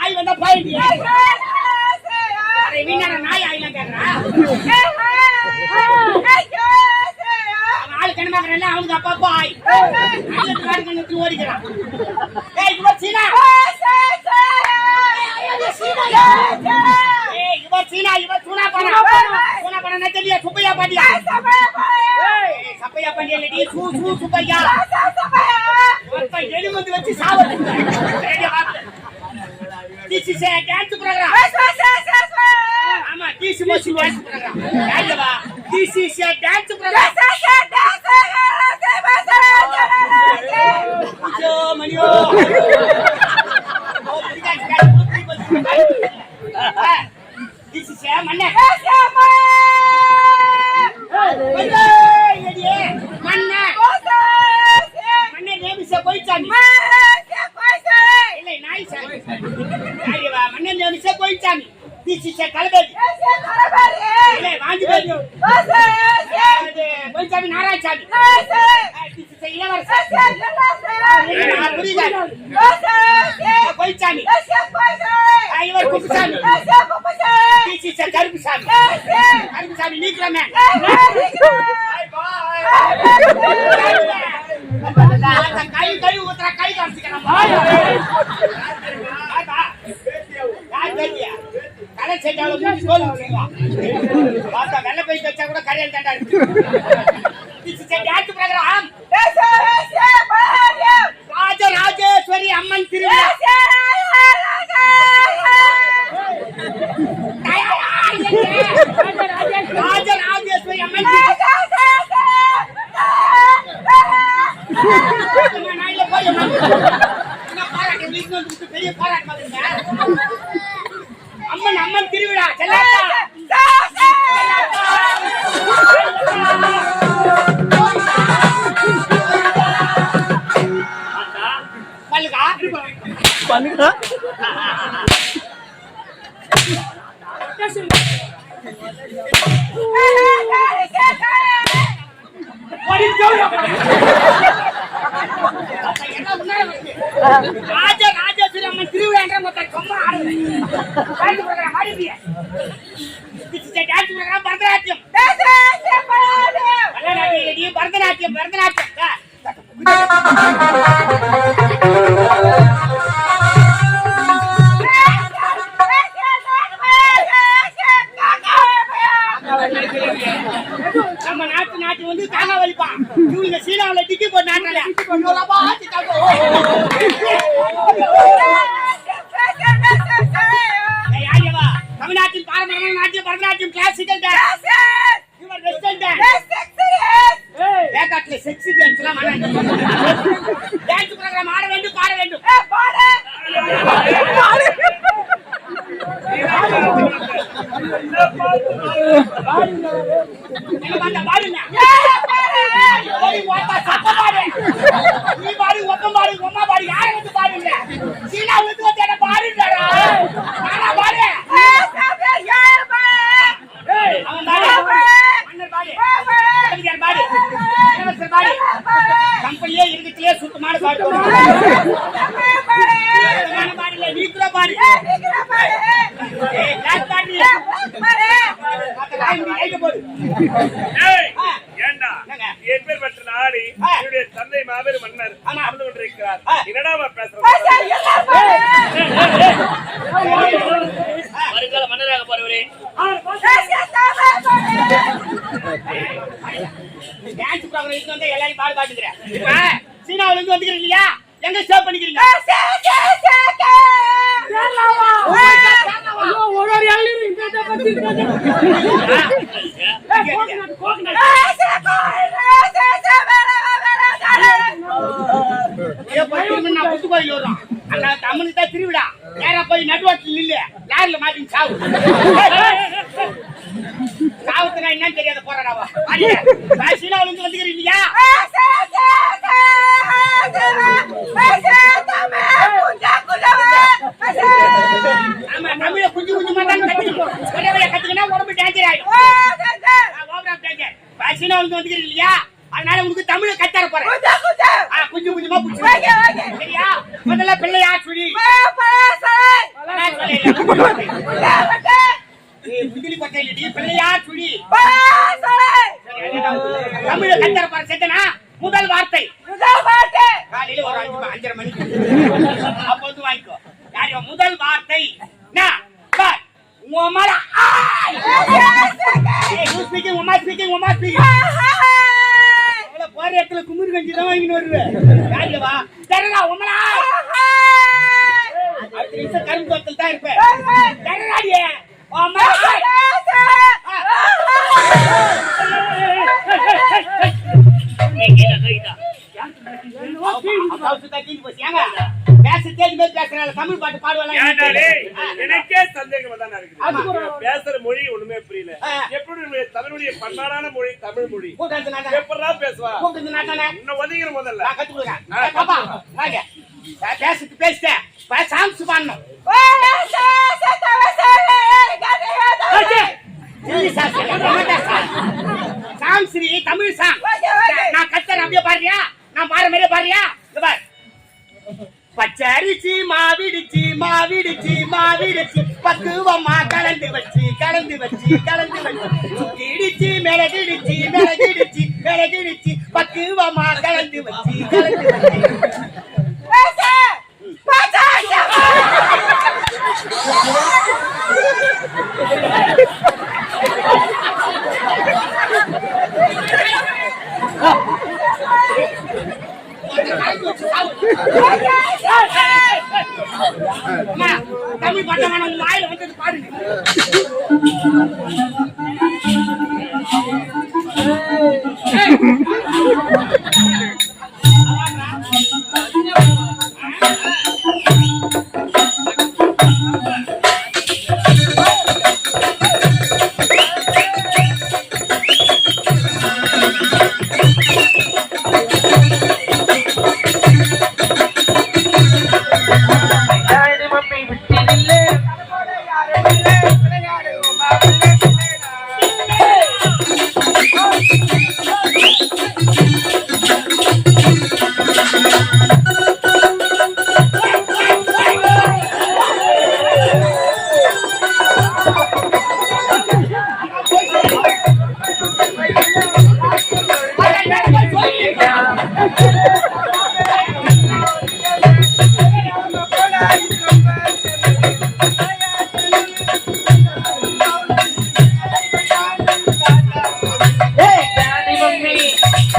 ஆய் வந்தா போயிட்டு நாய் ஆயிலாம் கேக்குறா ஆளு கண்ணமாக்குறேன் அவனுக்கு அப்பா ஆய் கண்ணு ஓடிக்கிறான். சுப்பையா பாண்டியா சப்பையா பாண்டியா சுப்பையா எலுமந்து வச்சு சாவல் This is a dance program. ஆமா this is a dance program. யாரவா this is a dance program. ஜோ மணியோ this is a மண்ணே மண்ணே மண்ணே நேமிச போய்ச்சாமி இல்லை நாய் சாமி யாரவா மண்ணே நேமிச போய்ச்சாமி this is a கலபேரி இல்லை வாங்கி போய் போய்ச்சாமி நாராயணசாமி this is a இளவரசர் போய்ச்சாமி இவர் Kuppusamy this is a Karuppusamy Karuppusamy நீக்கிறமே கை கை ஊத்துற கை காமிச்சுக்கலாம் கடை செஞ்சாலும் வெள்ள போய் வச்சா கூட கரையல் தாண்டா ராஜராஜேஸ்வரி அம்மன் திருவிழா ராஜராஜேஸ்வரி அம்மன் பெரிய பாராட்டு அம்மன் அம்மன் திருவிழா பண்ணுங்க ராஜராஜேஸ்வரி அம்மன் திருவிழா என்ற மொத்த கொம்மா பரதநாட்டியம் பரதநாட்டியம் பரதநாட்டியம் நம்ம நாட்டு வந்து காங்க வலிப்பான் இவங்க சீனாவில டிக்கி போட்டு நாட்டால தமிழ்நாட்டின் பாரம்பரிய நாட்டியம் பரதநாட்டியம் கிளாசிக்கல் டான்ஸ் இவர் வெஸ்டர்ன் டான்ஸ் வேகாட்ல செக்ஸி டான்ஸ் எல்லாம் டான்ஸ் ப்ரோகிராம் ஆட வேண்டும் பாட வேண்டும் கம்பெனியே இருக்கத்திலே சுத்தமான பாடு நீக்குற பாடு தந்தை மாபெரும் மன்னர் நடந்து கொண்டிருக்கிறார். என்னடா பேசுற வருங்கால மன்னராக போறவரே எல்லாரும் பாடு பாட்டுக்கிறேன். சீனாவில இருந்து வந்துக்கிறீங்க இல்லையா? எங்க சேவ் பண்ணிக்கிறீங்க? தமிழுக்கு தான் திருவிழா. நேரா போய் நடுவாட்டில் இல்ல லாரில மாட்டி சாவு சாவுத்துனா என்னன்னு தெரியாத போறாடாவா. சீனாவில இருந்து வந்துக்கிறீங்க இல்லையா? ஆமா தமிழ குஞ்சு குஞ்சு மட்டும் கத்துக்கணும். கத்துக்கினா உடம்பு டேஞ்சர் ஆயிடும். சீனாவில இருந்து வந்துக்கிறீங்க இல்லையா? அதனால உனக்கு தமிழ கத்தர போறேன். கொஞ்சம் கொஞ்சமா புடிச்சு. சரியா? முதல்ல பிள்ளையா சுழி. முந்திரி கொட்டையில பிள்ளையா சுழி. தமிழ கத்தர போற செத்தனா முதல் வார்த்தை. காலையில ஒரு 5:30 மணிக்கு அப்ப வந்து வாங்கிக்கோ. யாரோ முதல் வார்த்தை உமாடா. Speaking Uma speaking Uma speaking. போற இடத்துல குமுறு கஞ்சி தான் வாங்கிட்டு வருவேன். யாருவா தரடா உமடா. அடுத்த நிமிஷம் கரும்பு தோட்டத்தில் தான் இருப்பேன். தரடாடியே தமிழ் பாட்டு பாடுவாங்க. எனக்கே சந்தேகம் தான் இருக்குது. பேசுற மொழி ஒண்ணுமே புரியல. எப்படி தமிழுடைய பண்பாடான மொழி தமிழ் மொழி எப்படா பேசுவா? இன்னும் ஒதுங்கிற முதல்ல பேசிட்டு பேசிட்டேன். சாங்ஸ் பாடணும். சாங் ஸ்ரீ தமிழ் சாங். நான் கத்தர் அப்படியே பாடுறியா? நான் பாடுற மாதிரியே பாடுறியா? பச்சரிசி மாவிடிச்சு மாவிடிச்சு மாவிடிச்சு பக்குவமா கலந்து வச்சு கலந்து வச்சு கலந்து வச்சு சுக்கிடிச்சு மிளகிடிச்சு மிளகிடிச்சு மிளகிடிச்சு பக்குவமா கலந்து வச்சு கலந்து வச்சு. தமிழ் பாட்டமான உங்க வாயில வந்தது பாருங்க.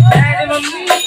Daddy, mommy.